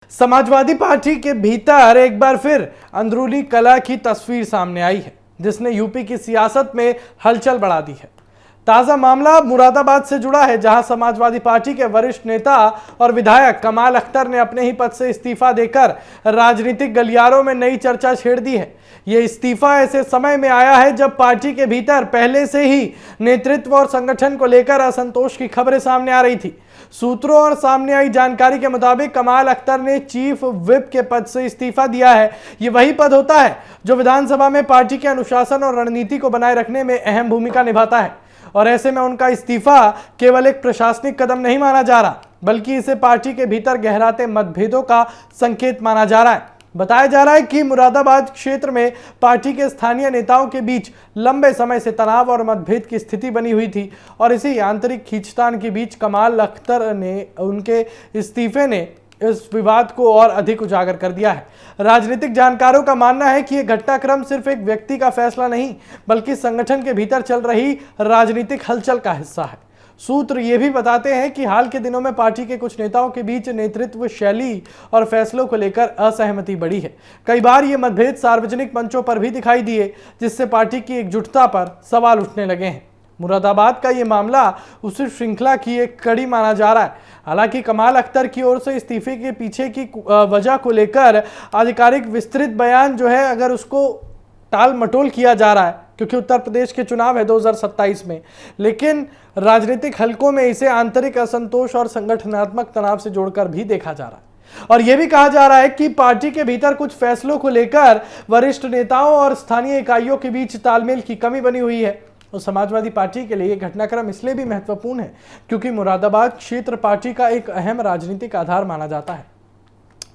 Samajwadi party के भीतर एक बार फिर अंदरूनी कलह की तस्वीर सामने आई है, जिसने यूपी की सियासत में हलचल बढ़ा दी है। ताजा मामला मुरादाबाद से जुड़ा है, जहां समाजवादी पार्टी के वरिष्ठ नेता और विधायक कमाल अख्तर ने अपने ही पद से इस्तीफा देकर राजनीतिक गलियारों में नई चर्चा छेड़ दी है। यह इस्तीफा ऐसे समय में आया है जब पार्टी के भीतर पहले से ही नेतृत्व और संगठन को लेकर असंतोष की खबरें सामने आ रही थी। सूत्रों और सामने आई जानकारी के मुताबिक कमाल अख्तर ने चीफ व्हिप के पद से इस्तीफा दिया है। यह वही पद होता है जो विधानसभा में पार्टी के अनुशासन और रणनीति को बनाए रखने में अहम भूमिका निभाता है, और ऐसे में उनका इस्तीफा केवल एक प्रशासनिक कदम नहीं माना जा रहा, बल्कि इसे पार्टी के भीतर गहराते मतभेदों का संकेत माना जा रहा है। बताया जा रहा है कि मुरादाबाद क्षेत्र में पार्टी के स्थानीय नेताओं के बीच लंबे समय से तनाव और मतभेद की स्थिति बनी हुई थी, और इसी आंतरिक खींचतान के बीच कमाल अख्तर ने उनके इस्तीफे ने इस विवाद को और अधिक उजागर कर दिया है। राजनीतिक जानकारों का मानना है कि यह घटनाक्रम सिर्फ एक व्यक्ति का फैसला नहीं, बल्कि संगठन के भीतर चल रही राजनीतिक हलचल का हिस्सा है। सूत्र ये भी बताते हैं कि हाल के दिनों में पार्टी के कुछ नेताओं के बीच नेतृत्व शैली और फैसलों को लेकर असहमति बढ़ी है। कई बार ये मतभेद सार्वजनिक मंचों पर भी दिखाई दिए, जिससे पार्टी की एकजुटता पर सवाल उठने लगे हैं। मुरादाबाद का ये मामला उसी श्रृंखला की एक कड़ी माना जा रहा है। हालांकि कमाल अख्तर की ओर से इस्तीफे के पीछे की वजह को लेकर आधिकारिक विस्तृत बयान जो है, अगर उसको टाल मटोल किया जा रहा है, क्योंकि उत्तर प्रदेश के चुनाव है 2027 में, लेकिन राजनीतिक हलकों में इसे आंतरिक असंतोष और संगठनात्मक तनाव से जोड़कर भी देखा जा रहा है। और यह भी कहा जा रहा है कि पार्टी के भीतर कुछ फैसलों को लेकर वरिष्ठ नेताओं और स्थानीय इकाइयों के बीच तालमेल की कमी बनी हुई है। और समाजवादी पार्टी के लिए घटनाक्रम इसलिए भी महत्वपूर्ण है क्योंकि मुरादाबाद क्षेत्र पार्टी का एक अहम राजनीतिक आधार माना जाता है।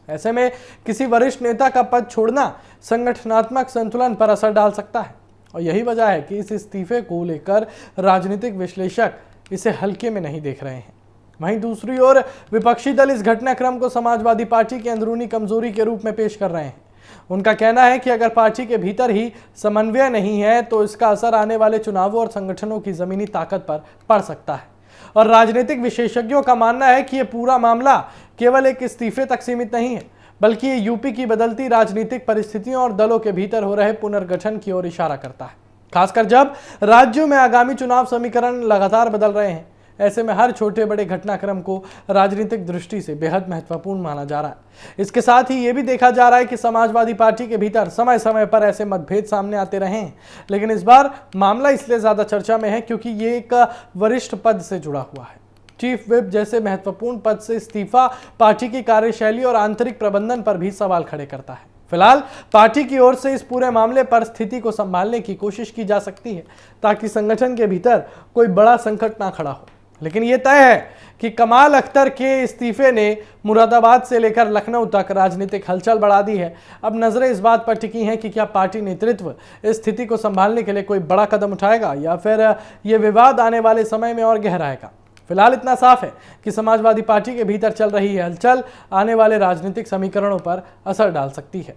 ऐसे में किसी वरिष्ठ नेता का पद छोड़ना संगठनात्मक संतुलन पर असर डाल सकता है, और यही वजह है कि इस इस्तीफे को लेकर राजनीतिक विश्लेषक इसे हल्के में नहीं देख रहे हैं। वहीं दूसरी ओर विपक्षी दल इस घटनाक्रम को समाजवादी पार्टी की अंदरूनी कमजोरी के रूप में पेश कर रहे हैं। उनका कहना है कि अगर पार्टी के भीतर ही समन्वय नहीं है तो इसका असर आने वाले चुनावों और संगठनों की जमीनी ताकत पर पड़ सकता है। और राजनीतिक विशेषज्ञों का मानना है कि यह पूरा मामला केवल एक इस्तीफे तक सीमित नहीं है, बल्कि ये यूपी की बदलती राजनीतिक परिस्थितियों और दलों के भीतर हो रहे पुनर्गठन की ओर इशारा करता है। खासकर जब राज्यों में आगामी चुनाव समीकरण लगातार बदल रहे हैं, ऐसे में हर छोटे बड़े घटनाक्रम को राजनीतिक दृष्टि से बेहद महत्वपूर्ण माना जा रहा है। इसके साथ ही ये भी देखा जा रहा है कि समाजवादी पार्टी के भीतर समय समय पर ऐसे मतभेद सामने आते रहे हैं, लेकिन इस बार मामला इसलिए ज्यादा चर्चा में है क्योंकि ये एक वरिष्ठ पद से जुड़ा हुआ है। चीफ व्हिप जैसे महत्वपूर्ण पद से इस्तीफा पार्टी की कार्यशैली और आंतरिक प्रबंधन पर भी सवाल खड़े करता है। फिलहाल पार्टी की ओर से इस पूरे मामले पर स्थिति को संभालने की कोशिश की जा सकती है, ताकि संगठन के भीतर कोई बड़ा संकट ना खड़ा हो। लेकिन यह तय है कि कमाल अख्तर के इस्तीफे ने मुरादाबाद से लेकर लखनऊ तक राजनीतिक हलचल बढ़ा दी है। अब नजरें इस बात पर टिकी हैं कि क्या पार्टी नेतृत्व इस स्थिति को संभालने के लिए कोई बड़ा कदम उठाएगा, या फिर यह विवाद आने वाले समय में और गहराएगा। फिलहाल इतना साफ है कि समाजवादी पार्टी के भीतर चल रही हलचल आने वाले राजनीतिक समीकरणों पर असर डाल सकती है।